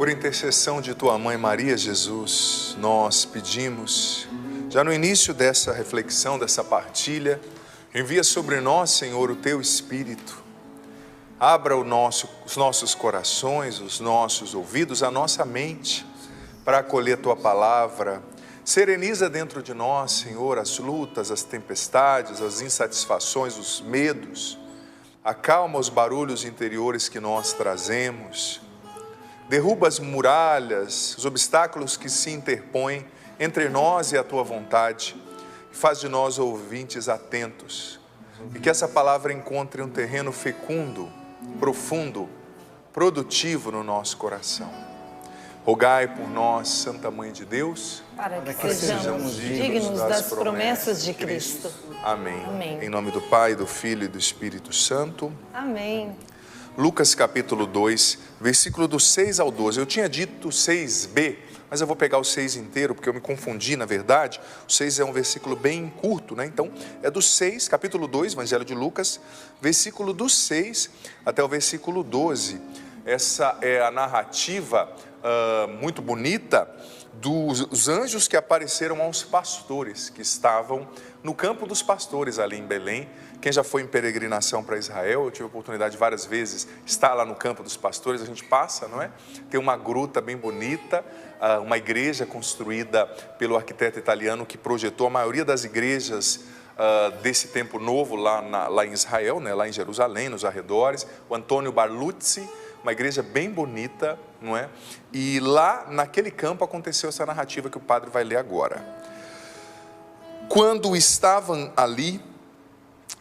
Por intercessão de tua mãe Maria Jesus, nós pedimos, já no início dessa reflexão, dessa partilha, envia sobre nós, Senhor, o teu Espírito. Abra os nossos corações, os nossos ouvidos, a nossa mente, para acolher tua palavra. Sereniza dentro de nós, Senhor, as lutas, as tempestades, as insatisfações, os medos. Acalma os barulhos interiores que nós trazemos. Derruba as muralhas, os obstáculos que se interpõem entre nós e a tua vontade. E faz de nós ouvintes atentos. E que essa palavra encontre um terreno fecundo, profundo, produtivo no nosso coração. Rogai por nós, Santa Mãe de Deus, para que sejamos dignos das promessas de Cristo. Amém. Amém. Em nome do Pai, do Filho e do Espírito Santo. Amém. Lucas capítulo 2, versículo do 6 ao 12. Eu tinha dito 6b, mas eu vou pegar o 6 inteiro, porque eu me confundi, na verdade. O 6 é um versículo bem curto, né? Então, é do 6, capítulo 2, Evangelho de Lucas, versículo do 6 até o versículo 12. Essa é a narrativa muito bonita dos anjos que apareceram aos pastores, que estavam no campo dos pastores ali em Belém. Quem já foi em peregrinação para Israel, eu tive a oportunidade várias vezes de estar lá no campo dos pastores, a gente passa, não é? Tem uma gruta bem bonita, uma igreja construída pelo arquiteto italiano que projetou a maioria das igrejas desse tempo novo lá em Israel, né? Lá em Jerusalém, nos arredores, o Antônio Barluzzi, uma igreja bem bonita, não é? E lá naquele campo aconteceu essa narrativa que o padre vai ler agora. Quando estavam ali,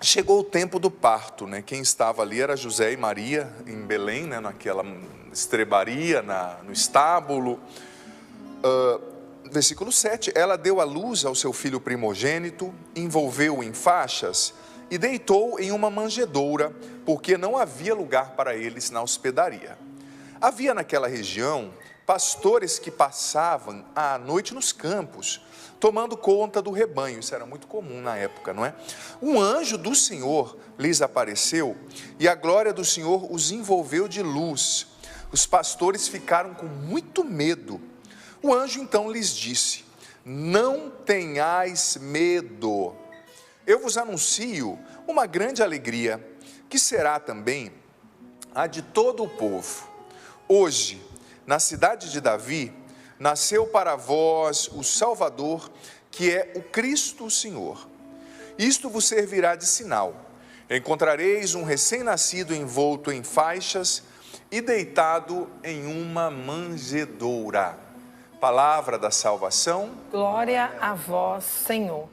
chegou o tempo do parto, né? Quem estava ali era José e Maria em Belém, né? Naquela estrebaria, no estábulo. Versículo 7, ela deu à luz ao seu filho primogênito, envolveu-o em faixas e deitou em uma manjedoura, porque não havia lugar para eles na hospedaria. Havia naquela região pastores que passavam a noite nos campos, tomando conta do rebanho. Isso era muito comum na época, não é? Um anjo do Senhor lhes apareceu e a glória do Senhor os envolveu de luz. Os pastores ficaram com muito medo. O anjo então lhes disse: não tenhais medo. Eu vos anuncio uma grande alegria, que será também a de todo o povo. Hoje, na cidade de Davi, nasceu para vós o Salvador, que é o Cristo o Senhor. Isto vos servirá de sinal. Encontrareis um recém-nascido envolto em faixas e deitado em uma manjedoura. Palavra da salvação. Glória a vós, Senhor.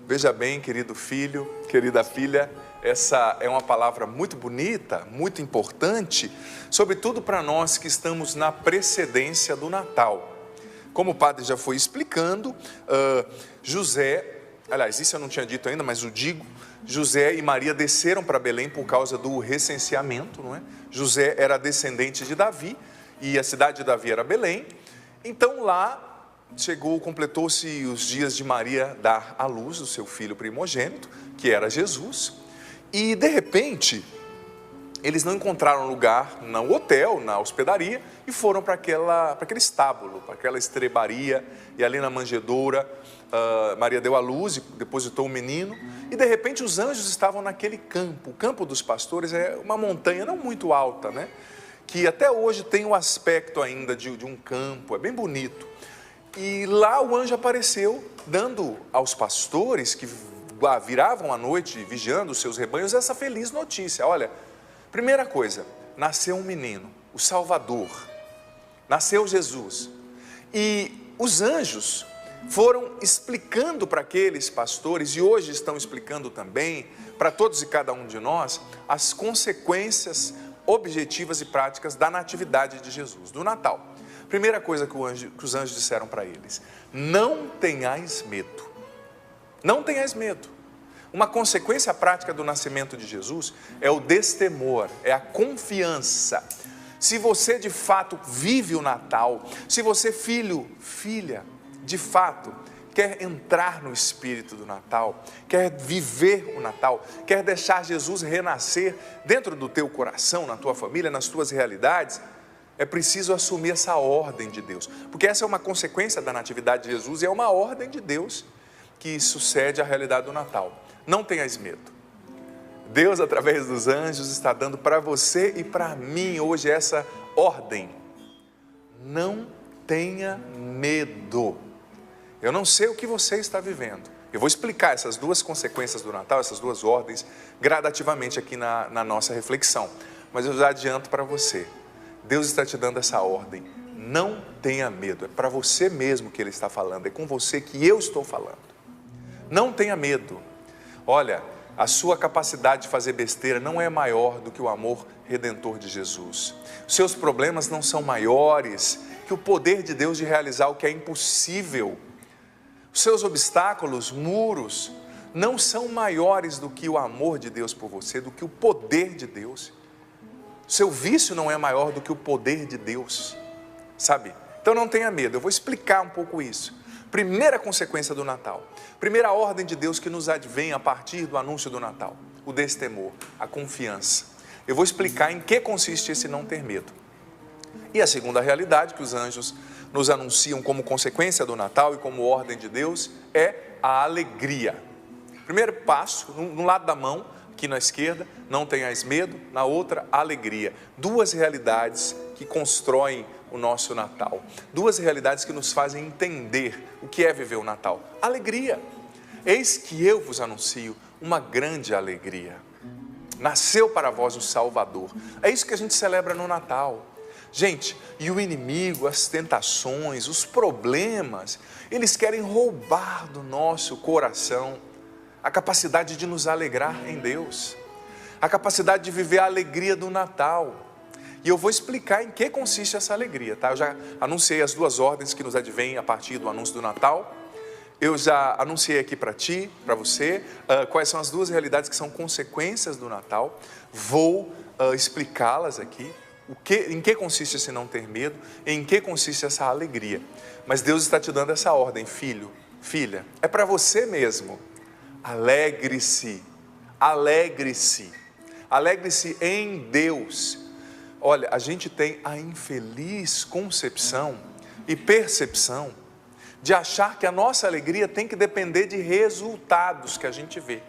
Veja bem, querido filho, querida filha, essa é uma palavra muito bonita, muito importante, sobretudo para nós que estamos na precedência do Natal. Como o padre já foi explicando, José, aliás, isso eu não tinha dito ainda, mas eu digo, José e Maria desceram para Belém por causa do recenseamento, não é? José era descendente de Davi e a cidade de Davi era Belém. Então lá completou-se os dias de Maria dar à luz o seu filho primogênito, que era Jesus, e de repente eles não encontraram lugar no hotel, na hospedaria, e foram para aquele estábulo, para aquela estrebaria, e ali na manjedoura Maria deu à luz e depositou o menino, e de repente os anjos estavam naquele campo. O campo dos pastores é uma montanha não muito alta, né? Que até hoje tem o aspecto ainda de um campo, é bem bonito. E lá o anjo apareceu, dando aos pastores que viravam à noite, vigiando os seus rebanhos, essa feliz notícia. Olha, primeira coisa, nasceu um menino, o Salvador, nasceu Jesus. E os anjos foram explicando para aqueles pastores, e hoje estão explicando também, para todos e cada um de nós, as consequências objetivas e práticas da natividade de Jesus, do Natal. Primeira coisa que os anjos disseram para eles: não tenhais medo. Não tenhais medo. Uma consequência prática do nascimento de Jesus é o destemor, é a confiança. Se você de fato vive o Natal, se você, filho, filha, de fato quer entrar no espírito do Natal, quer viver o Natal, quer deixar Jesus renascer dentro do teu coração, na tua família, nas tuas realidades, é preciso assumir essa ordem de Deus, porque essa é uma consequência da natividade de Jesus e é uma ordem de Deus que sucede à realidade do Natal. Não tenhais medo. Deus, através dos anjos, está dando para você e para mim hoje essa ordem. Não tenha medo. Eu não sei o que você está vivendo. Eu vou explicar essas duas consequências do Natal, essas duas ordens, gradativamente aqui na nossa reflexão. Mas eu já adianto para você. Deus está te dando essa ordem. Não tenha medo. É para você mesmo que Ele está falando. É com você que eu estou falando. Não tenha medo. Olha, a sua capacidade de fazer besteira não é maior do que o amor redentor de Jesus. Os seus problemas não são maiores que o poder de Deus de realizar o que é impossível. Os seus obstáculos, muros, não são maiores do que o amor de Deus por você, do que o poder de Deus. O seu vício não é maior do que o poder de Deus, sabe? Então não tenha medo, eu vou explicar um pouco isso. Primeira consequência do Natal, primeira ordem de Deus que nos advém a partir do anúncio do Natal, o destemor, a confiança. Eu vou explicar em que consiste esse não ter medo. E a segunda realidade que os anjos nos anunciam como consequência do Natal e como ordem de Deus é a alegria. Primeiro passo, no lado da mão, aqui na esquerda, não tenhais medo, na outra, alegria. Duas realidades que constroem o nosso Natal. Duas realidades que nos fazem entender o que é viver o Natal. Alegria. Eis que eu vos anuncio uma grande alegria. Nasceu para vós o Salvador. É isso que a gente celebra no Natal. Gente, e o inimigo, as tentações, os problemas, eles querem roubar do nosso coração a capacidade de nos alegrar em Deus, a capacidade de viver a alegria do Natal. E eu vou explicar em que consiste essa alegria, tá? Eu já anunciei as duas ordens que nos advêm a partir do anúncio do Natal. Eu já anunciei aqui para ti, para você, quais são as duas realidades que são consequências do Natal. Vou explicá-las aqui. Em que consiste esse não ter medo, em que consiste essa alegria. Mas Deus está te dando essa ordem, filho, filha, é para você mesmo. Alegre-se, alegre-se, alegre-se em Deus. Olha, a gente tem a infeliz concepção e percepção de achar que a nossa alegria tem que depender de resultados que a gente vê.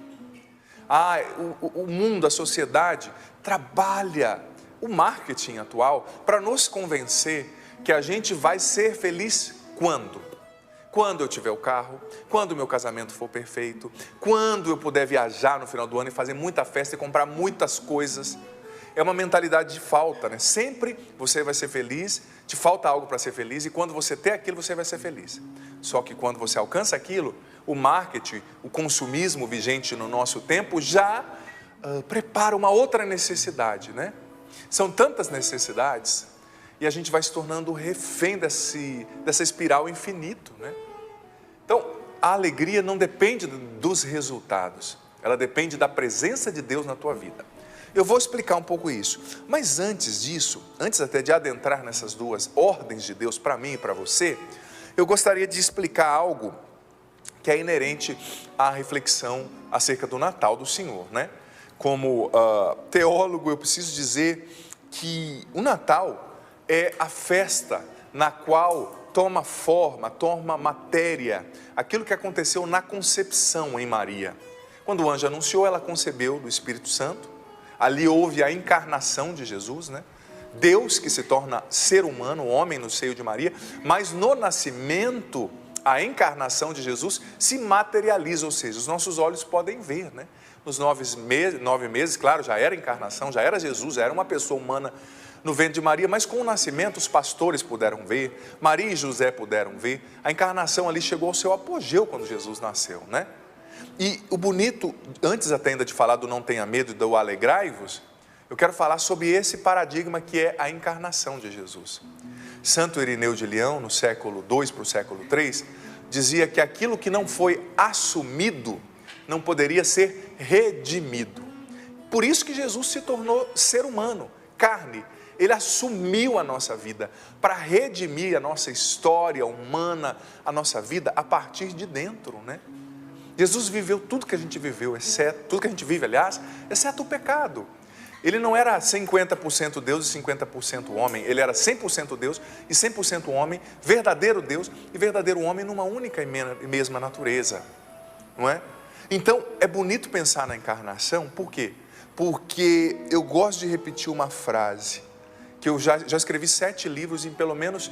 O mundo, a sociedade trabalha, o marketing atual, para nos convencer que a gente vai ser feliz quando? Quando eu tiver o carro, quando o meu casamento for perfeito, quando eu puder viajar no final do ano e fazer muita festa e comprar muitas coisas. É uma mentalidade de falta, né? Sempre você vai ser feliz, te falta algo para ser feliz e quando você ter aquilo você vai ser feliz. Só que quando você alcança aquilo, o marketing, o consumismo vigente no nosso tempo já prepara uma outra necessidade, né? São tantas necessidades e a gente vai se tornando refém dessa espiral infinito, né? Então, a alegria não depende dos resultados, ela depende da presença de Deus na tua vida. Eu vou explicar um pouco isso, mas antes disso, antes até de adentrar nessas duas ordens de Deus para mim e para você, eu gostaria de explicar algo que é inerente à reflexão acerca do Natal do Senhor, né? Como teólogo, eu preciso dizer que o Natal é a festa na qual toma forma, toma matéria, aquilo que aconteceu na concepção em Maria. Quando o anjo anunciou, ela concebeu do Espírito Santo, ali houve a encarnação de Jesus, né? Deus que se torna ser humano, homem no seio de Maria, mas no nascimento, a encarnação de Jesus se materializa, ou seja, os nossos olhos podem ver, né? Nos 9 meses, claro, já era encarnação, já era Jesus, já era uma pessoa humana no ventre de Maria, mas com o nascimento os pastores puderam ver, Maria e José puderam ver, a encarnação ali chegou ao seu apogeu quando Jesus nasceu, né? E o bonito, antes até ainda de falar do não tenha medo e do alegrai-vos, eu quero falar sobre esse paradigma que é a encarnação de Jesus. Santo Irineu de Leão, no século II para o século III, dizia que aquilo que não foi assumido não poderia ser redimido. Por isso que Jesus se tornou ser humano, carne. Ele assumiu a nossa vida para redimir a nossa história humana, a nossa vida a partir de dentro, né? Jesus viveu tudo que a gente viveu, exceto, tudo que a gente vive, aliás, exceto o pecado. Ele não era 50% Deus e 50% homem, ele era 100% Deus e 100% homem, verdadeiro Deus e verdadeiro homem numa única e mesma natureza, não é? Então, é bonito pensar na encarnação, por quê? Porque eu gosto de repetir uma frase, que eu já escrevi 7 livros e em pelo menos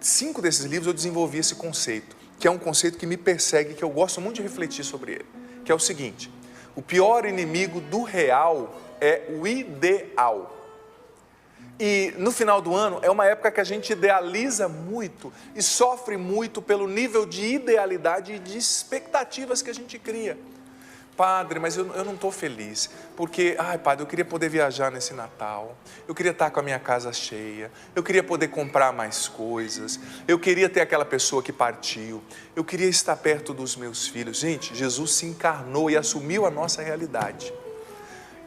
5 desses livros eu desenvolvi esse conceito, que é um conceito que me persegue, que eu gosto muito de refletir sobre ele, que é o seguinte: o pior inimigo do real é o ideal. E no final do ano é uma época que a gente idealiza muito e sofre muito pelo nível de idealidade e de expectativas que a gente cria. Padre, mas eu não estou feliz, porque, padre, eu queria poder viajar nesse Natal, eu queria estar com a minha casa cheia, eu queria poder comprar mais coisas, eu queria ter aquela pessoa que partiu, eu queria estar perto dos meus filhos. Gente, Jesus se encarnou e assumiu a nossa realidade.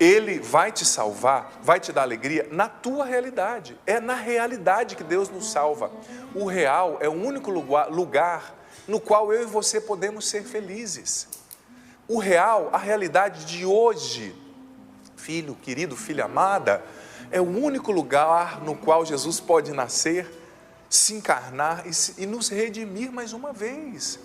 Ele vai te salvar, vai te dar alegria na tua realidade. É na realidade que Deus nos salva. O real é o único lugar no qual eu e você podemos ser felizes. O real, a realidade de hoje, filho querido, filha amada, é o único lugar no qual Jesus pode nascer, se encarnar e nos redimir mais uma vez.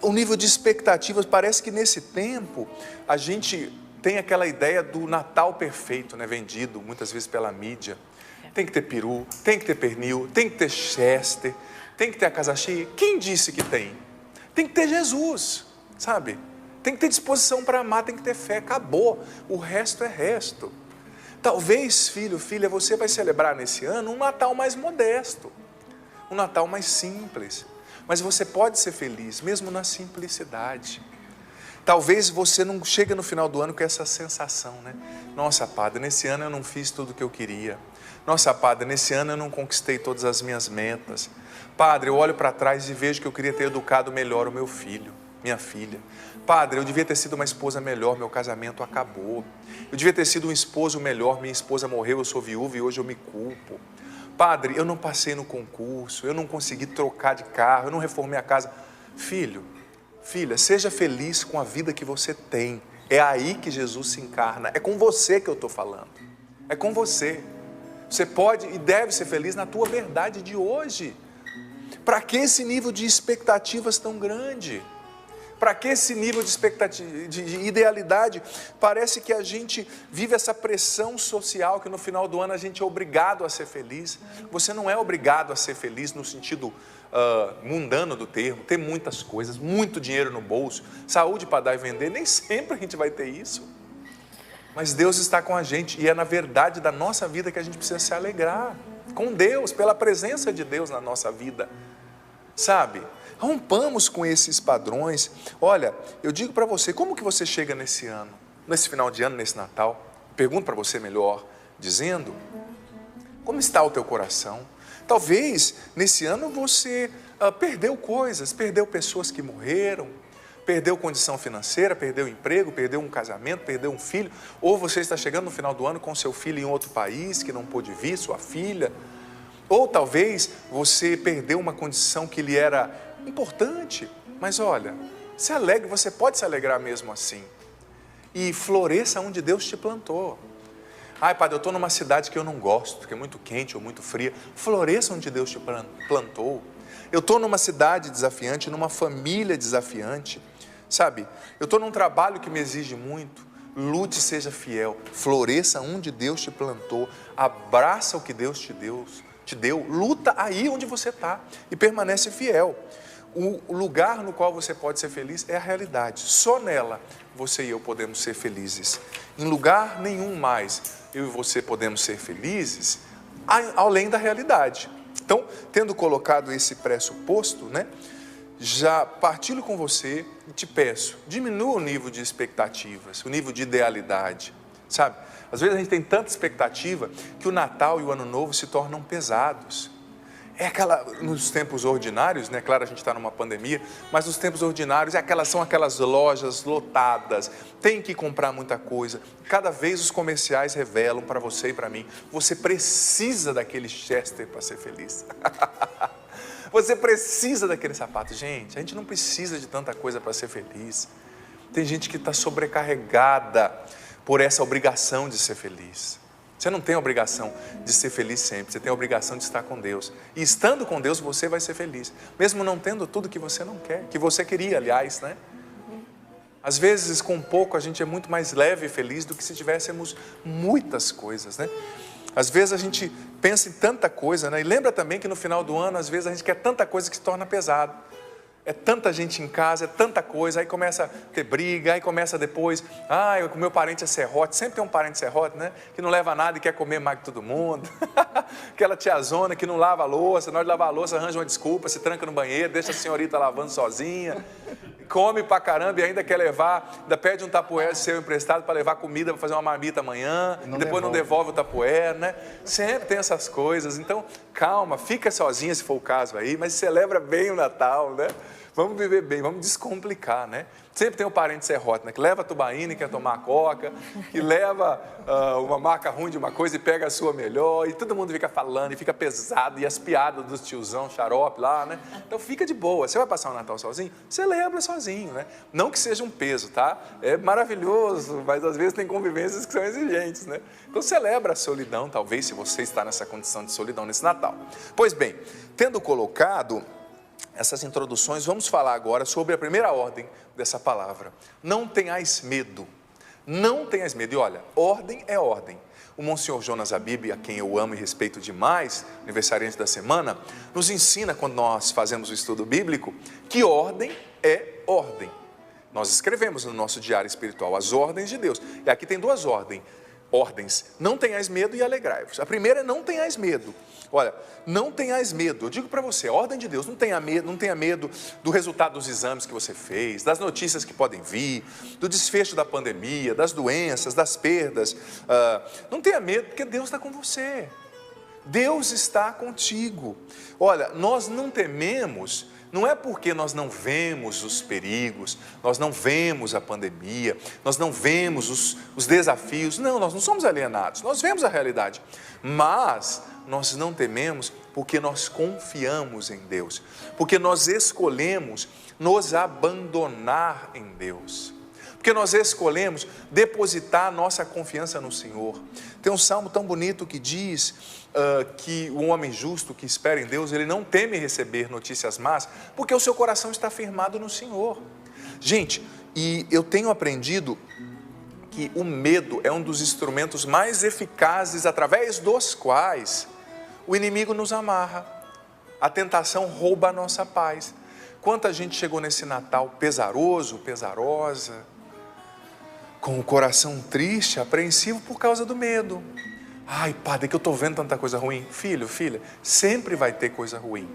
O nível de expectativas, parece que nesse tempo a gente tem aquela ideia do Natal perfeito, né, vendido muitas vezes pela mídia. Tem que ter peru, tem que ter pernil, tem que ter chester, tem que ter a casa cheia. Quem disse que tem? Tem que ter Jesus, sabe? Tem que ter disposição para amar, tem que ter fé, acabou. O resto é resto. Talvez, filho, filha, você vai celebrar nesse ano um Natal mais modesto, um Natal mais simples. Mas você pode ser feliz, mesmo na simplicidade. Talvez você não chegue no final do ano com essa sensação, né? Nossa, padre, nesse ano eu não fiz tudo o que eu queria. Nossa, padre, nesse ano eu não conquistei todas as minhas metas. Padre, eu olho para trás e vejo que eu queria ter educado melhor o meu filho, minha filha. Padre, eu devia ter sido uma esposa melhor, meu casamento acabou. Eu devia ter sido um esposo melhor, minha esposa morreu, eu sou viúva e hoje eu me culpo. Padre, eu não passei no concurso, eu não consegui trocar de carro, eu não reformei a casa. Filho, filha, seja feliz com a vida que você tem. É aí que Jesus se encarna. É com você que eu estou falando. É com você. Você pode e deve ser feliz na tua verdade de hoje. Para que esse nível de expectativas tão grande? Para que esse nível de expectativa, de idealidade? Parece que a gente vive essa pressão social que no final do ano a gente é obrigado a ser feliz. Você não é obrigado a ser feliz no sentido mundano do termo, ter muitas coisas, muito dinheiro no bolso, saúde para dar e vender. Nem sempre a gente vai ter isso. Mas Deus está com a gente e é na verdade da nossa vida que a gente precisa se alegrar. Com Deus, pela presença de Deus na nossa vida. Sabe? Rompamos com esses padrões. Olha, eu digo para você, como que você chega nesse ano, nesse final de ano, nesse Natal? Pergunto para você melhor, dizendo, como está o teu coração? Talvez, nesse ano você perdeu coisas, perdeu pessoas que morreram, perdeu condição financeira, perdeu emprego, perdeu um casamento, perdeu um filho, ou você está chegando no final do ano com seu filho em outro país, que não pôde vir, sua filha, ou talvez você perdeu uma condição que lhe era importante, mas olha, se alegre, você pode se alegrar mesmo assim, e floresça onde Deus te plantou. Padre, eu estou numa cidade que eu não gosto, que é muito quente ou muito fria. Floresça onde Deus te plantou. Eu estou numa cidade desafiante, numa família desafiante, sabe? Eu estou num trabalho que me exige muito. Lute e seja fiel. Floresça onde Deus te plantou. Abraça o que Deus te deu. Luta aí onde você está e permanece fiel. O lugar no qual você pode ser feliz é a realidade. Só nela você e eu podemos ser felizes. Em lugar nenhum mais eu e você podemos ser felizes além da realidade. Então, tendo colocado esse pressuposto, né, já partilho com você e te peço, diminua o nível de expectativas, o nível de idealidade, sabe? Às vezes a gente tem tanta expectativa que o Natal e o Ano Novo se tornam pesados. Nos tempos ordinários, né? Claro, a gente está numa pandemia, mas nos tempos ordinários são aquelas lojas lotadas, tem que comprar muita coisa. Cada vez os comerciais revelam para você e para mim, você precisa daquele Chester para ser feliz. Você precisa daquele sapato. Gente, a gente não precisa de tanta coisa para ser feliz. Tem gente que está sobrecarregada. por essa obrigação de ser feliz. Você não tem a obrigação de ser feliz sempre, você tem a obrigação de estar com Deus. E estando com Deus, você vai ser feliz, mesmo não tendo tudo que você não quer, que você queria, aliás, né? Às vezes, com pouco, a gente é muito mais leve e feliz do que se tivéssemos muitas coisas, né? Às vezes a gente pensa em tanta coisa, né? E lembra também que no final do ano, às vezes a gente quer tanta coisa que se torna pesado. É tanta gente em casa, é tanta coisa, aí começa a ter briga, aí começa depois, o meu parente é serrote, sempre tem um parente serrote, né? Que não leva nada e quer comer mais que todo mundo. Aquela tiazona que não lava a louça, na hora de lavar a louça arranja uma desculpa, se tranca no banheiro, deixa a senhorita lavando sozinha, come pra caramba e ainda quer levar, ainda pede um tapuér seu emprestado para levar comida, para fazer uma marmita amanhã, e depois não devolve o tapuér, né? Sempre tem essas coisas, então calma, fica sozinha se for o caso aí, mas celebra bem o Natal, né? Vamos viver bem, vamos descomplicar, né? Sempre tem um parente serrote, né? Que leva a tubaína e quer tomar a coca, que leva uma marca ruim de uma coisa e pega a sua melhor, e todo mundo fica falando, e fica pesado, e as piadas dos tiozão, xarope lá, né? Então fica de boa, você vai passar o Natal sozinho? Celebra sozinho, né? Não que seja um peso, tá? É maravilhoso, mas às vezes tem convivências que são exigentes, né? Então celebra a solidão, talvez, se você está nessa condição de solidão nesse Natal. Pois bem, tendo colocado essas introduções, vamos falar agora sobre a primeira ordem dessa palavra. Não tenhais medo. Não tenhas medo. E olha, ordem é ordem. O Monsenhor Jonas Abib, a quem eu amo e respeito demais, aniversariante da semana, nos ensina, quando nós fazemos o estudo bíblico, que ordem é ordem. Nós escrevemos no nosso diário espiritual as ordens de Deus. E aqui tem duas ordens. Não tenhais medo e alegrai-vos. A primeira é não tenhais medo. Olha, não tenhais medo. Eu digo para você, a ordem de Deus, não tenha medo do resultado dos exames que você fez, das notícias que podem vir, do desfecho da pandemia, das doenças, das perdas. Não tenha medo, porque Deus está com você. Deus está contigo. Olha, nós não tememos. Não é porque nós não vemos os perigos, nós não vemos a pandemia, nós não vemos os desafios. Não, nós não somos alienados, nós vemos a realidade. Mas nós não tememos porque nós confiamos em Deus, porque nós escolhemos nos abandonar em Deus, porque nós escolhemos depositar nossa confiança no Senhor. Tem um salmo tão bonito que diz que o homem justo que espera em Deus, ele não teme receber notícias más, porque o seu coração está firmado no Senhor. Gente, e eu tenho aprendido que o medo é um dos instrumentos mais eficazes através dos quais o inimigo nos amarra. A tentação rouba a nossa paz. Quanta gente chegou nesse Natal pesaroso, pesarosa, com o coração triste, apreensivo por causa do medo. Ai, padre, que eu estou vendo tanta coisa ruim. Filho, filha, sempre vai ter coisa ruim.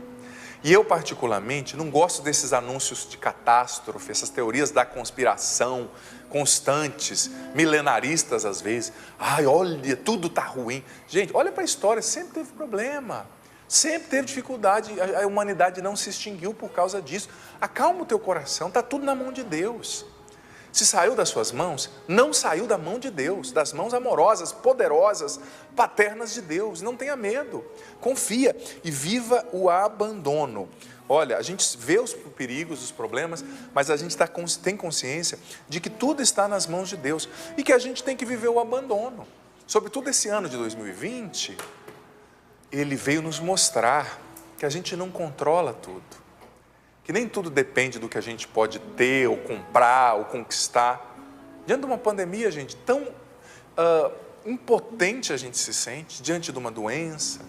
E eu particularmente não gosto desses anúncios de catástrofe, essas teorias da conspiração constantes, milenaristas às vezes. Ai, olha, tudo está ruim. Gente, olha para a história, sempre teve problema, sempre teve dificuldade, a humanidade não se extinguiu por causa disso. Acalma o teu coração, está tudo na mão de Deus. Se saiu das suas mãos, não saiu da mão de Deus, das mãos amorosas, poderosas, paternas de Deus. Não tenha medo, confia e viva o abandono. Olha, a gente vê os perigos, os problemas, mas a gente tem consciência de que tudo está nas mãos de Deus e que a gente tem que viver o abandono. Sobretudo esse ano de 2020, ele veio nos mostrar que a gente não controla tudo, que nem tudo depende do que a gente pode ter, ou comprar, ou conquistar. Diante de uma pandemia, gente, tão impotente a gente se sente, diante de uma doença,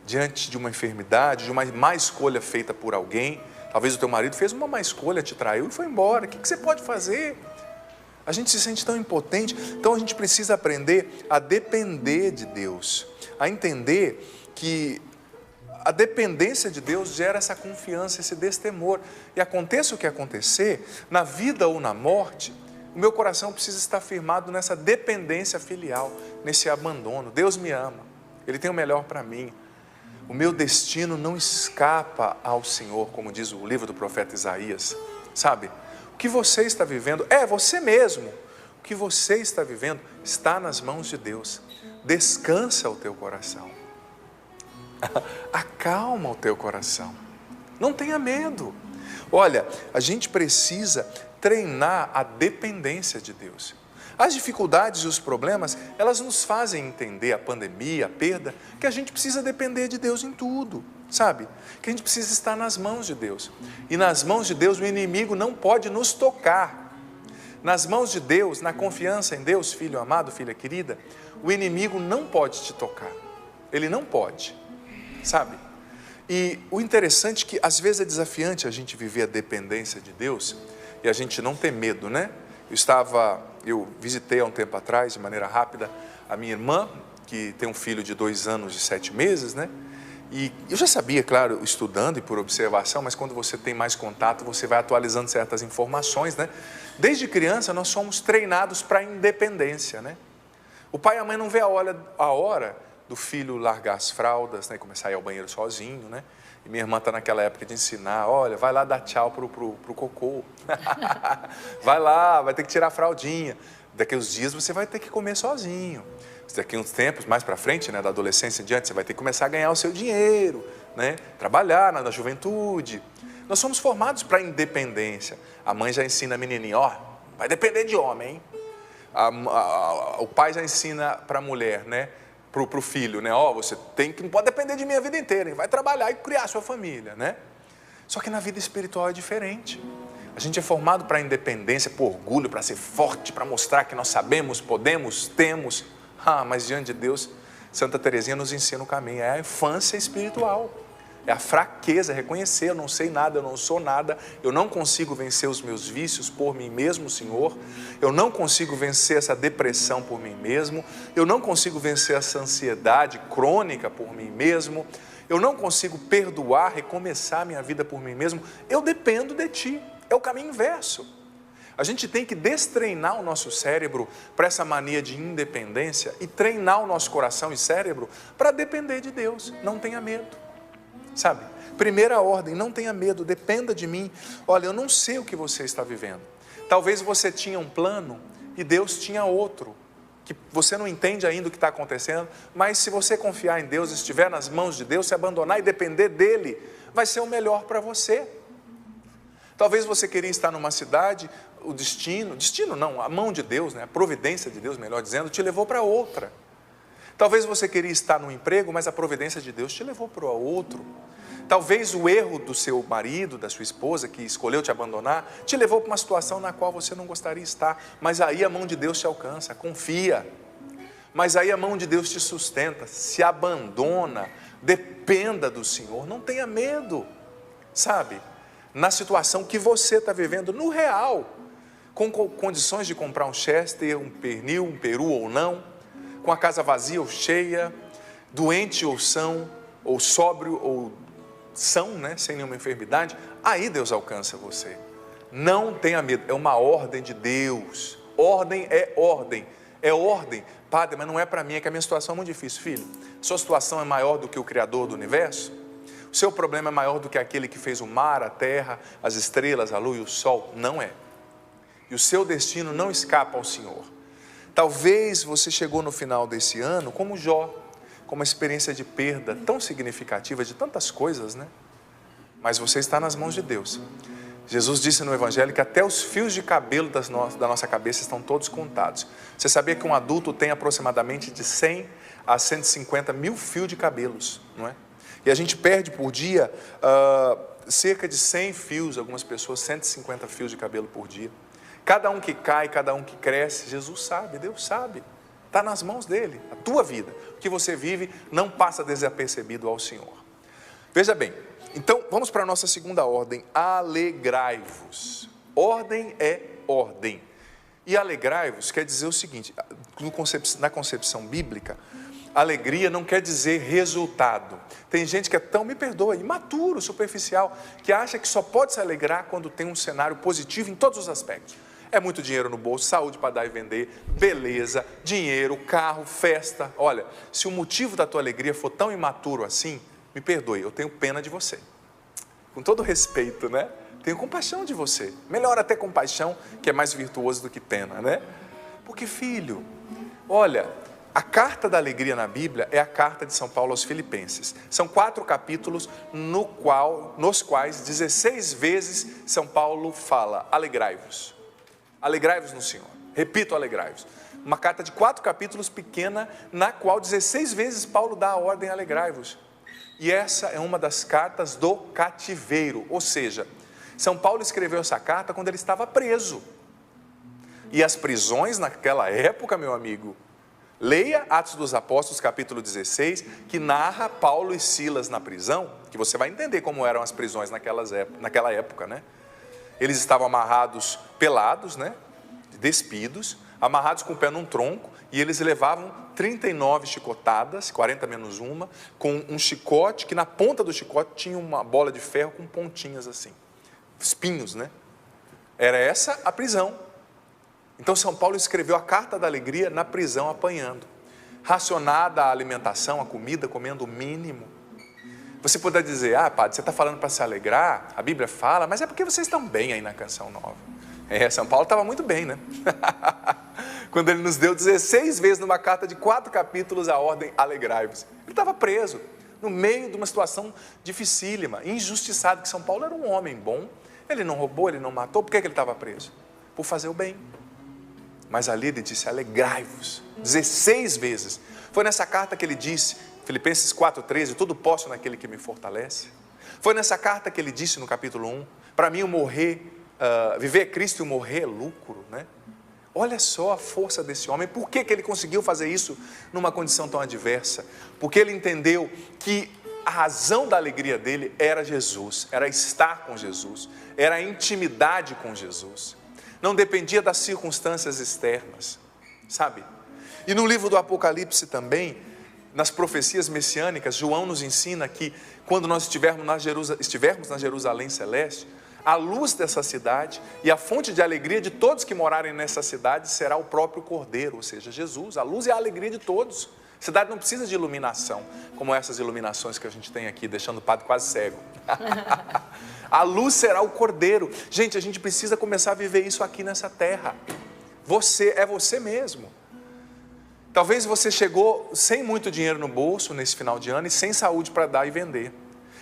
diante de uma enfermidade, de uma má escolha feita por alguém. Talvez o teu marido fez uma má escolha, te traiu e foi embora. O que você pode fazer? A gente se sente tão impotente, então a gente precisa aprender a depender de Deus, a entender que a dependência de Deus gera essa confiança, esse destemor. E aconteça o que acontecer, na vida ou na morte, o meu coração precisa estar firmado nessa dependência filial, nesse abandono. Deus me ama, Ele tem o melhor para mim. O meu destino não escapa ao Senhor, como diz o livro do profeta Isaías. Sabe, o que você está vivendo é você mesmo. O que você está vivendo está nas mãos de Deus. Descansa o teu coração. Acalma o teu coração, não tenha medo. Olha, a gente precisa treinar a dependência de Deus. As dificuldades e os problemas, elas nos fazem entender a pandemia, a perda, que a gente precisa depender de Deus em tudo, sabe? Que a gente precisa estar nas mãos de Deus. E nas mãos de Deus o inimigo não pode nos tocar. Nas mãos de Deus, na confiança em Deus, filho amado, filha querida, o inimigo não pode te tocar. Ele não pode, sabe? E o interessante é que às vezes é desafiante a gente viver a dependência de Deus e a gente não ter medo, né? Eu visitei há um tempo atrás, de maneira rápida, a minha irmã, que tem um filho de 2 anos e 7 meses, né? E eu já sabia, claro, estudando e por observação, mas quando você tem mais contato, você vai atualizando certas informações, né? Desde criança, nós somos treinados para a independência, né? O pai e a mãe não vê a hora do filho largar as fraldas, né? E começar a ir ao banheiro sozinho, né? E minha irmã está naquela época de ensinar, olha, vai lá dar tchau pro cocô. Vai lá, vai ter que tirar a fraldinha. Daqui uns dias você vai ter que comer sozinho. Daqui uns tempos, mais para frente, né, da adolescência em diante, você vai ter que começar a ganhar o seu dinheiro, né? Trabalhar na juventude. Nós somos formados para a independência. A mãe já ensina a menininha, ó, vai depender de homem, hein? O pai já ensina para a mulher, né? Para o filho, né? Ó, você não pode depender de mim a vida inteira, hein? Vai trabalhar e criar a sua família, né? Só que na vida espiritual é diferente. A gente é formado para a independência, por orgulho, para ser forte, para mostrar que nós sabemos, podemos, temos. Mas diante de Deus, Santa Teresinha nos ensina o caminho, é a infância espiritual. É a fraqueza, é reconhecer, eu não sei nada, eu não sou nada, eu não consigo vencer os meus vícios por mim mesmo, Senhor, eu não consigo vencer essa depressão por mim mesmo, eu não consigo vencer essa ansiedade crônica por mim mesmo, eu não consigo perdoar, recomeçar a minha vida por mim mesmo, eu dependo de Ti, é o caminho inverso. A gente tem que destreinar o nosso cérebro para essa mania de independência e treinar o nosso coração e cérebro para depender de Deus, não tenha medo. Sabe, primeira ordem, não tenha medo, dependa de mim. Olha, eu não sei o que você está vivendo. Talvez você tinha um plano e Deus tinha outro, que você não entende ainda o que está acontecendo, mas se você confiar em Deus, estiver nas mãos de Deus, se abandonar e depender dEle, vai ser o melhor para você. Talvez você queria estar numa cidade, o destino não, a mão de Deus, né, a providência de Deus, melhor dizendo, te levou para outra. Talvez você queria estar no emprego, mas a providência de Deus te levou para o outro. Talvez o erro do seu marido, da sua esposa, que escolheu te abandonar, te levou para uma situação na qual você não gostaria de estar. Mas aí a mão de Deus te alcança, confia. Mas aí a mão de Deus te sustenta, se abandona, dependa do Senhor, não tenha medo. Sabe, na situação que você está vivendo, no real, com condições de comprar um Chester, um pernil, um peru ou não, com a casa vazia ou cheia, doente ou são, ou sóbrio ou são, né, sem nenhuma enfermidade, aí Deus alcança você. Não tenha medo, é uma ordem de Deus. Ordem é ordem, Padre, mas não é para mim, é que a minha situação é muito difícil. Filho, sua situação é maior do que o Criador do universo? O seu problema é maior do que aquele que fez o mar, a terra, as estrelas, a lua e o sol? Não é. E o seu destino não escapa ao Senhor. Talvez você chegou no final desse ano como Jó, com uma experiência de perda tão significativa de tantas coisas, né? Mas você está nas mãos de Deus. Jesus disse no Evangelho que até os fios de cabelo da nossa cabeça estão todos contados. Você sabia que um adulto tem aproximadamente de 100 a 150 mil fios de cabelos, não é? E a gente perde por dia cerca de 100 fios, algumas pessoas 150 fios de cabelo por dia. Cada um que cai, cada um que cresce, Jesus sabe, Deus sabe, está nas mãos dele, a tua vida, o que você vive não passa desapercebido ao Senhor. Veja bem, então vamos para a nossa segunda ordem, alegrai-vos. Ordem é ordem, e alegrai-vos quer dizer o seguinte, na concepção bíblica, alegria não quer dizer resultado. Tem gente que é tão, me perdoa, imaturo, superficial, que acha que só pode se alegrar quando tem um cenário positivo em todos os aspectos. É muito dinheiro no bolso, saúde para dar e vender, beleza, dinheiro, carro, festa. Olha, se o motivo da tua alegria for tão imaturo assim, me perdoe, eu tenho pena de você. Com todo respeito, né? Tenho compaixão de você. Melhor até compaixão, que é mais virtuoso do que pena, né? Porque, filho, olha, a carta da alegria na Bíblia é a carta de São Paulo aos Filipenses. São 4 capítulos nos quais 16 vezes São Paulo fala, alegrai-vos. Alegrai-vos no Senhor. Repito, alegrai-vos. Uma carta de 4 capítulos pequena, na qual 16 vezes Paulo dá a ordem, alegrai-vos. E essa é uma das cartas do cativeiro, ou seja, São Paulo escreveu essa carta quando ele estava preso. E as prisões naquela época, meu amigo, leia Atos dos Apóstolos, capítulo 16, que narra Paulo e Silas na prisão, que você vai entender como eram as prisões naquela época, né? Eles estavam amarrados, pelados, né? Despidos, amarrados com o pé num tronco, e eles levavam 39 chicotadas, 40 menos uma, com um chicote, que na ponta do chicote tinha uma bola de ferro com pontinhas assim, espinhos, né? Era essa a prisão. Então São Paulo escreveu a carta da alegria na prisão, apanhando, racionada a alimentação, a comida, comendo o mínimo. Você poderia dizer, padre, você está falando para se alegrar, a Bíblia fala, mas é porque vocês estão bem aí na Canção Nova. São Paulo estava muito bem, né? Quando ele nos deu 16 vezes numa carta de 4 capítulos a ordem, alegrai-vos. Ele estava preso, no meio de uma situação dificílima, injustiçado, que São Paulo era um homem bom, ele não roubou, ele não matou, por que ele estava preso? Por fazer o bem. Mas ali ele disse, alegrai-vos, 16 vezes. Foi nessa carta que ele disse, Filipenses 4,13, tudo posso naquele que me fortalece. Foi nessa carta que ele disse no capítulo 1, para mim o morrer, viver é Cristo e o morrer é lucro, né? Olha só a força desse homem. Por que ele conseguiu fazer isso numa condição tão adversa? Porque ele entendeu que a razão da alegria dele era Jesus, era estar com Jesus, era a intimidade com Jesus. Não dependia das circunstâncias externas, sabe? E no livro do Apocalipse também, nas profecias messiânicas, João nos ensina que quando nós estivermos na Jerusalém celeste, a luz dessa cidade e a fonte de alegria de todos que morarem nessa cidade será o próprio Cordeiro, ou seja, Jesus. A luz é a alegria de todos. A cidade não precisa de iluminação, como essas iluminações que a gente tem aqui, deixando o padre quase cego. A luz será o Cordeiro. Gente, a gente precisa começar a viver isso aqui nessa terra. É você mesmo. Talvez você chegou sem muito dinheiro no bolso nesse final de ano e sem saúde para dar e vender.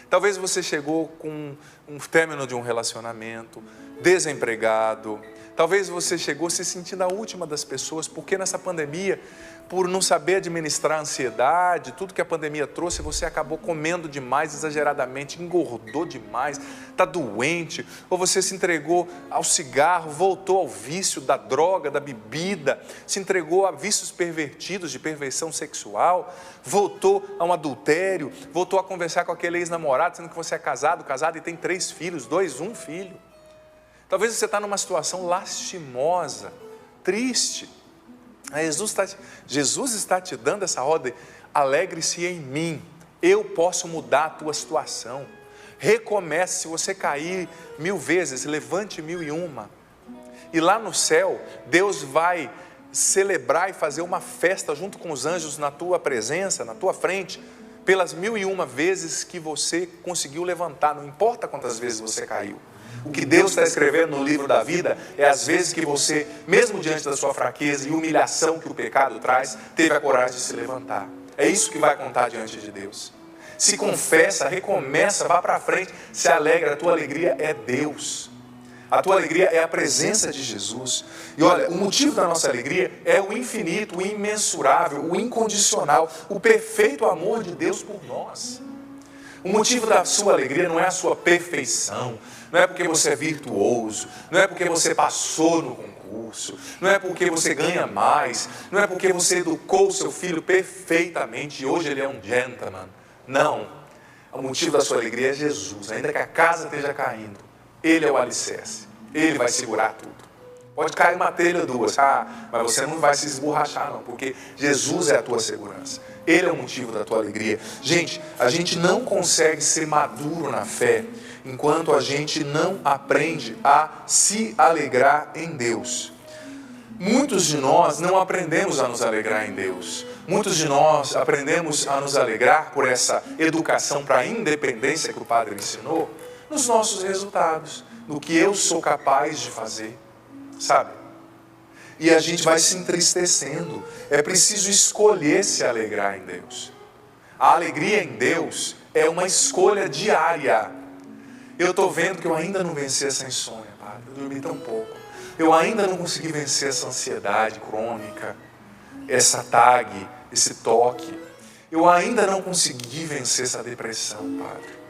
Talvez você chegou com um término de um relacionamento, desempregado. Talvez você chegou se sentindo a última das pessoas, porque nessa pandemia, por não saber administrar a ansiedade, tudo que a pandemia trouxe, você acabou comendo demais, exageradamente, engordou demais, está doente, ou você se entregou ao cigarro, voltou ao vício da droga, da bebida, se entregou a vícios pervertidos, de perversão sexual, voltou a um adultério, voltou a conversar com aquele ex-namorado, sendo que você é casado e tem 3 filhos, 1 filho. Talvez você está numa situação lastimosa, triste. Jesus está te dando essa ordem, alegre-se em mim, eu posso mudar a tua situação. Recomece, se você cair 1000 vezes, levante 1001. E lá no céu, Deus vai celebrar e fazer uma festa junto com os anjos na tua presença, na tua frente, pelas 1001 vezes que você conseguiu levantar, não importa quantas vezes você caiu. O que Deus está escrevendo no livro da vida é as vezes que você, mesmo diante da sua fraqueza e humilhação que o pecado traz, teve a coragem de se levantar. É isso que vai contar diante de Deus. Se confessa, recomeça, vá para frente, se alegra, a tua alegria é Deus. A tua alegria é a presença de Jesus. E olha, o motivo da nossa alegria é o infinito, o imensurável, o incondicional, o perfeito amor de Deus por nós. O motivo da sua alegria não é a sua perfeição, não é porque você é virtuoso, não é porque você passou no concurso, não é porque você ganha mais, não é porque você educou o seu filho perfeitamente e hoje ele é um gentleman. Não, o motivo da sua alegria é Jesus, ainda que a casa esteja caindo, Ele é o alicerce, Ele vai segurar tudo. Pode cair uma telha ou 2, mas você não vai se esborrachar não, porque Jesus é a tua segurança. Ele é o motivo da tua alegria. Gente, a gente não consegue ser maduro na fé enquanto a gente não aprende a se alegrar em Deus. Muitos de nós não aprendemos a nos alegrar em Deus. Muitos de nós aprendemos a nos alegrar por essa educação para a independência que o Padre ensinou, nos nossos resultados, no que eu sou capaz de fazer, sabe? E a gente vai se entristecendo. É preciso escolher se alegrar em Deus. A alegria em Deus é uma escolha diária. Eu estou vendo que eu ainda não venci essa insônia, Padre. Eu dormi tão pouco. Eu ainda não consegui vencer essa ansiedade crônica, essa TAG, esse toque. Eu ainda não consegui vencer essa depressão, Padre.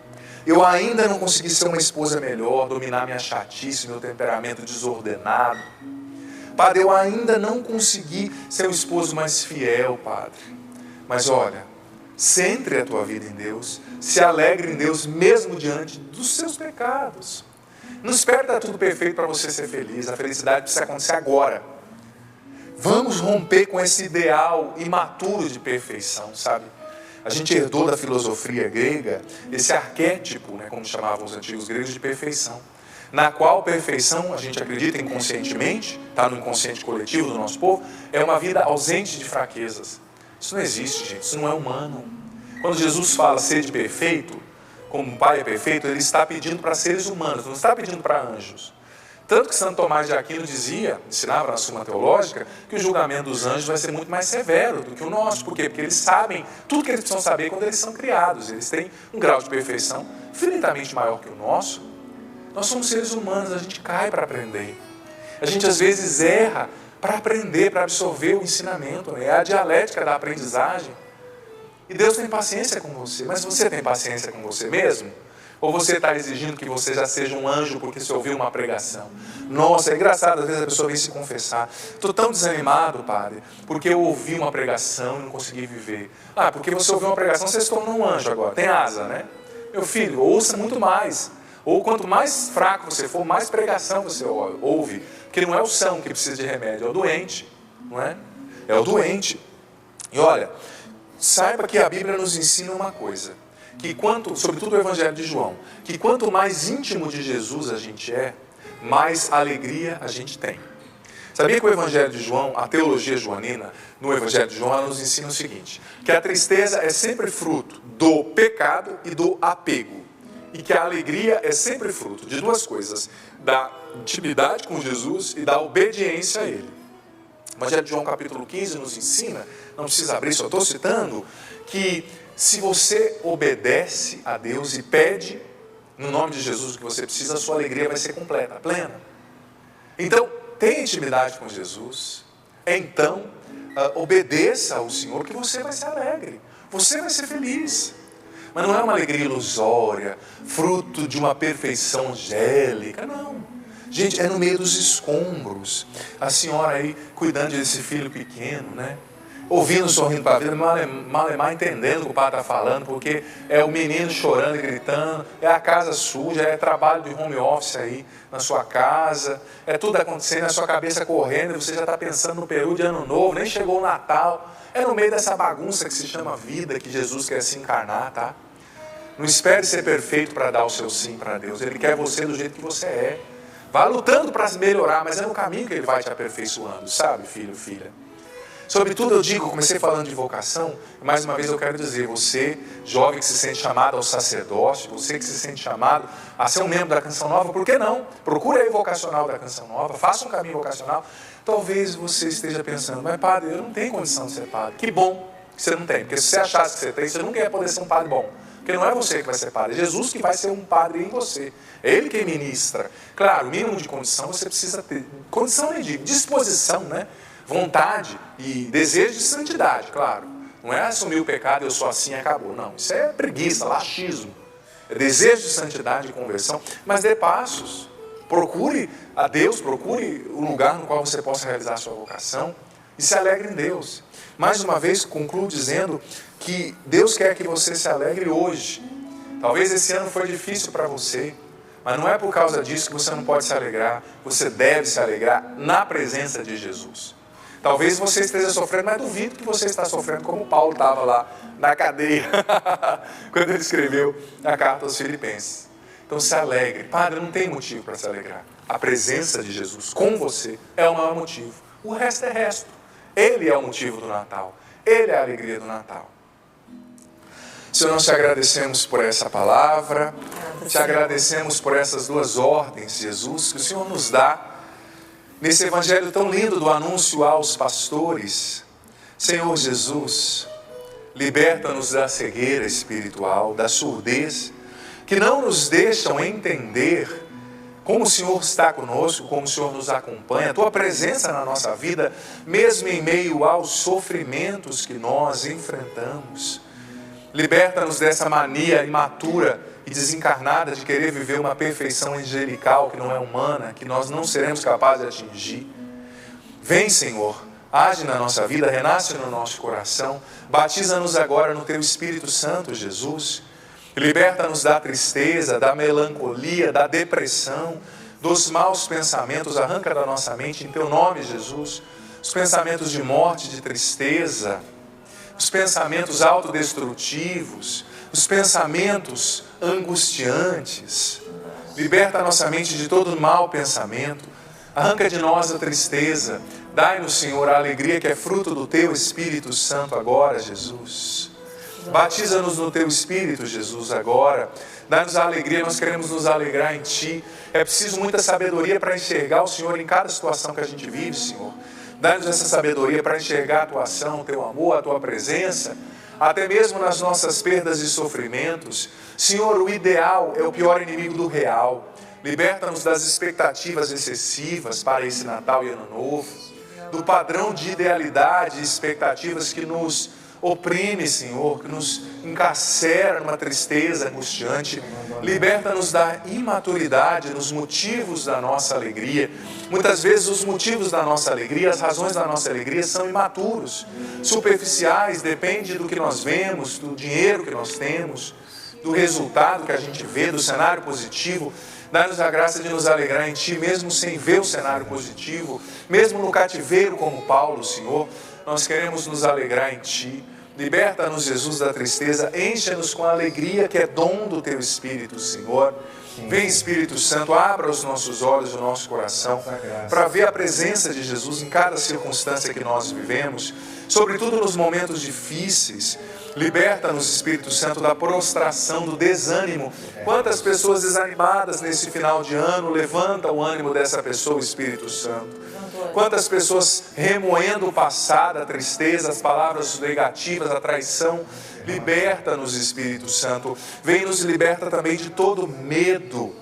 Eu ainda não consegui ser uma esposa melhor, dominar minha chatice, meu temperamento desordenado. Padre, eu ainda não consegui ser um esposo mais fiel, Padre. Mas olha, centre a tua vida em Deus, se alegre em Deus mesmo diante dos seus pecados. Não espere estar tudo perfeito para você ser feliz. A felicidade precisa acontecer agora. Vamos romper com esse ideal imaturo de perfeição, sabe? A gente herdou da filosofia grega esse arquétipo, né, como chamavam os antigos gregos, de perfeição. Na qual perfeição, a gente acredita inconscientemente, está no inconsciente coletivo do nosso povo, é uma vida ausente de fraquezas. Isso não existe, gente, isso não é humano. Quando Jesus fala ser perfeito, como um pai é perfeito, ele está pedindo para seres humanos, não está pedindo para anjos. Tanto que Santo Tomás de Aquino ensinava na Suma Teológica, que o julgamento dos anjos vai ser muito mais severo do que o nosso. Por quê? Porque eles sabem tudo que eles precisam saber quando eles são criados. Eles têm um grau de perfeição infinitamente maior que o nosso. Nós somos seres humanos, a gente cai para aprender. A gente às vezes erra para aprender, para absorver o ensinamento. Né? É a dialética da aprendizagem. E Deus tem paciência com você. Mas você tem paciência com você mesmo? Ou você está exigindo que você já seja um anjo porque você ouviu uma pregação? Nossa, é engraçado, às vezes a pessoa vem se confessar. Estou tão desanimado, Padre, porque eu ouvi uma pregação e não consegui viver. Ah, porque você ouviu uma pregação, você se tornou um anjo agora. Tem asa, né? Meu filho, ouça muito mais. Ou quanto mais fraco você for, mais pregação você ouve. Porque não é o são que precisa de remédio, é o doente. Não é? É o doente. E olha, saiba que a Bíblia nos ensina uma coisa. Que sobretudo o Evangelho de João, que quanto mais íntimo de Jesus a gente é, mais alegria a gente tem. Sabia que o Evangelho de João, a teologia joanina, no Evangelho de João, ela nos ensina o seguinte, que a tristeza é sempre fruto do pecado e do apego, e que a alegria é sempre fruto de duas coisas, da intimidade com Jesus e da obediência a Ele. O Evangelho de João, capítulo 15, nos ensina, não precisa abrir, só estou citando, que se você obedece a Deus e pede no nome de Jesus o que você precisa, a sua alegria vai ser completa, plena. Então, tenha intimidade com Jesus. Então, obedeça ao Senhor que você vai ser alegre. Você vai ser feliz. Mas não é uma alegria ilusória, fruto de uma perfeição angélica, não. Gente, é no meio dos escombros. A senhora aí cuidando desse filho pequeno, né? Ouvindo, sorrindo para a vida, mal entendendo o que o pai está falando, porque é o menino chorando e gritando, é a casa suja, é trabalho de home office aí na sua casa, é tudo acontecendo, a sua cabeça correndo, e você já está pensando no peru de ano novo, nem chegou o Natal. É no meio dessa bagunça que se chama vida que Jesus quer se encarnar, tá? Não espere ser perfeito para dar o seu sim para Deus, Ele quer você do jeito que você é. Vá lutando para melhorar, mas é no caminho que Ele vai te aperfeiçoando, sabe, filho, filha? Sobretudo eu digo, comecei falando de vocação, mais uma vez eu quero dizer, você, jovem que se sente chamado ao sacerdócio, você que se sente chamado a ser um membro da Canção Nova, por que não? Procure aí o vocacional da Canção Nova, faça um caminho vocacional. Talvez você esteja pensando, mas padre, eu não tenho condição de ser padre. Que bom que você não tem, porque se você achasse que você tem, você nunca ia poder ser um padre bom. Porque não é você que vai ser padre, é Jesus que vai ser um padre em você. É Ele que ministra. Claro, o mínimo de condição você precisa ter. Condição nem de disposição, né? Vontade e desejo de santidade, claro. Não é assumir o pecado, eu sou assim e acabou. Não, isso é preguiça, laxismo. É desejo de santidade e conversão, mas dê passos. Procure a Deus, procure o lugar no qual você possa realizar a sua vocação e se alegre em Deus. Mais uma vez, concluo dizendo que Deus quer que você se alegre hoje. Talvez esse ano foi difícil para você, mas não é por causa disso que você não pode se alegrar. Você deve se alegrar na presença de Jesus. Talvez você esteja sofrendo, mas duvido que você está sofrendo como Paulo estava lá na cadeia, quando ele escreveu a carta aos Filipenses. Então se alegre. Padre, não tem motivo para se alegrar. A presença de Jesus com você é o maior motivo. O resto é resto. Ele é o motivo do Natal. Ele é a alegria do Natal. Senhor, nós te agradecemos por essa palavra, te agradecemos por essas duas ordens, Jesus, que o Senhor nos dá nesse evangelho tão lindo do anúncio aos pastores. Senhor Jesus, liberta-nos da cegueira espiritual, da surdez, que não nos deixam entender como o Senhor está conosco, como o Senhor nos acompanha, a Tua presença na nossa vida, mesmo em meio aos sofrimentos que nós enfrentamos. Liberta-nos dessa mania imatura e desencarnada de querer viver uma perfeição angelical que não é humana, que nós não seremos capazes de atingir. Vem, Senhor, age na nossa vida, renasce no nosso coração, batiza-nos agora no Teu Espírito Santo, Jesus. Liberta-nos da tristeza, da melancolia, da depressão, dos maus pensamentos, arranca da nossa mente, em Teu nome, Jesus, os pensamentos de morte, de tristeza, os pensamentos autodestrutivos, os pensamentos angustiantes. Liberta a nossa mente de todo mau pensamento, arranca de nós a tristeza, dai-nos, Senhor, a alegria que é fruto do Teu Espírito Santo agora, Jesus. Batiza-nos no Teu Espírito, Jesus, agora. Dá-nos a alegria, nós queremos nos alegrar em Ti. É preciso muita sabedoria para enxergar o Senhor em cada situação que a gente vive, Senhor. Dá-nos essa sabedoria para enxergar a Tua ação, o Teu amor, a Tua presença, até mesmo nas nossas perdas e sofrimentos. Senhor, o ideal é o pior inimigo do real. Liberta-nos das expectativas excessivas para esse Natal e Ano Novo, do padrão de idealidade e expectativas que nos oprime, Senhor, que nos encarcera numa tristeza angustiante. Liberta-nos da imaturidade nos motivos da nossa alegria. Muitas vezes os motivos da nossa alegria, as razões da nossa alegria são imaturos, superficiais, depende do que nós vemos, do dinheiro que nós temos, do resultado que a gente vê, do cenário positivo. Dá-nos a graça de nos alegrar em Ti, mesmo sem ver o cenário positivo, mesmo no cativeiro como Paulo, Senhor, nós queremos nos alegrar em Ti. Liberta-nos, Jesus, da tristeza, encha-nos com a alegria que é dom do Teu Espírito, Senhor. Vem, Espírito Santo, abra os nossos olhos, o nosso coração, para ver a presença de Jesus em cada circunstância que nós vivemos, sobretudo nos momentos difíceis. Liberta-nos, Espírito Santo, da prostração, do desânimo. Quantas pessoas desanimadas nesse final de ano, levanta o ânimo dessa pessoa, Espírito Santo. Quantas pessoas remoendo o passado, a tristeza, as palavras negativas, a traição. Liberta-nos, Espírito Santo. Vem nos liberta também de todo medo.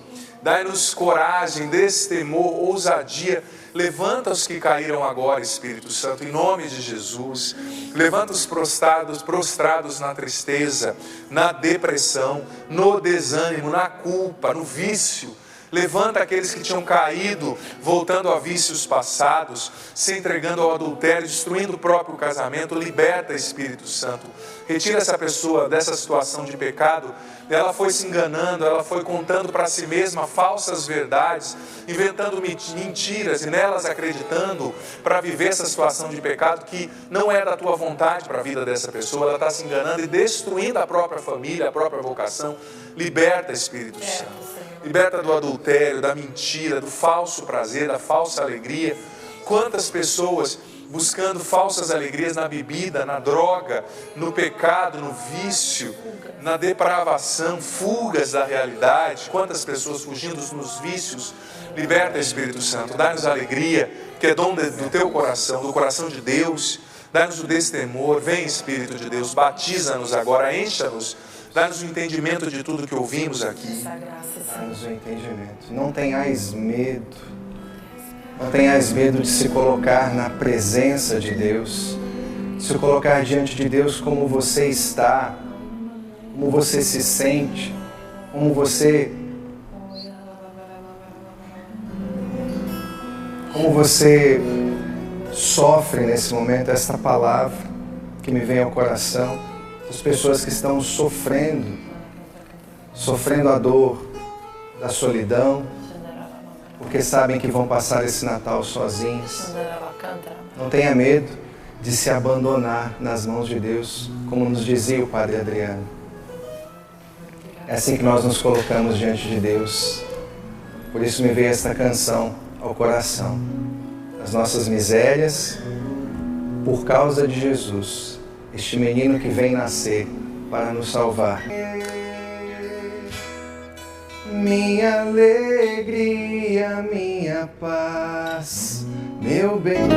Dai-nos coragem, destemor, ousadia. Levanta os que caíram agora, Espírito Santo, em nome de Jesus. Levanta os prostrados na tristeza, na depressão, no desânimo, na culpa, no vício. Levanta aqueles que tinham caído, voltando a vícios passados, se entregando ao adultério, destruindo o próprio casamento. Liberta, Espírito Santo. Retira essa pessoa dessa situação de pecado. Ela foi se enganando, ela foi contando para si mesma falsas verdades, inventando mentiras e nelas acreditando para viver essa situação de pecado que não é da Tua vontade para a vida dessa pessoa. Ela está se enganando e destruindo a própria família, a própria vocação. Liberta, Espírito Santo. Liberta do adultério, da mentira, do falso prazer, da falsa alegria. Quantas pessoas buscando falsas alegrias na bebida, na droga, no pecado, no vício, na depravação, fugas da realidade. Quantas pessoas fugindo nos vícios. Liberta, Espírito Santo, dá-nos a alegria, que é dom do Teu coração, do coração de Deus. Dá-nos o destemor. Vem, Espírito de Deus, batiza-nos agora, encha-nos. Dá-nos o entendimento de tudo que ouvimos aqui. Dá-nos o entendimento. Não tenhais medo. Não tenhais medo de se colocar na presença de Deus. Se colocar diante de Deus como você está. Como você se sente. Como você sofre nesse momento. Esta palavra que me vem ao coração. As pessoas que estão sofrendo a dor da solidão, porque sabem que vão passar esse Natal sozinhos. Não tenha medo de se abandonar nas mãos de Deus, como nos dizia o Padre Adriano. É assim que nós nos colocamos diante de Deus. Por isso me veio esta canção ao coração. As nossas misérias, por causa de Jesus, este menino que vem nascer para nos salvar. Minha alegria, minha paz, meu bem.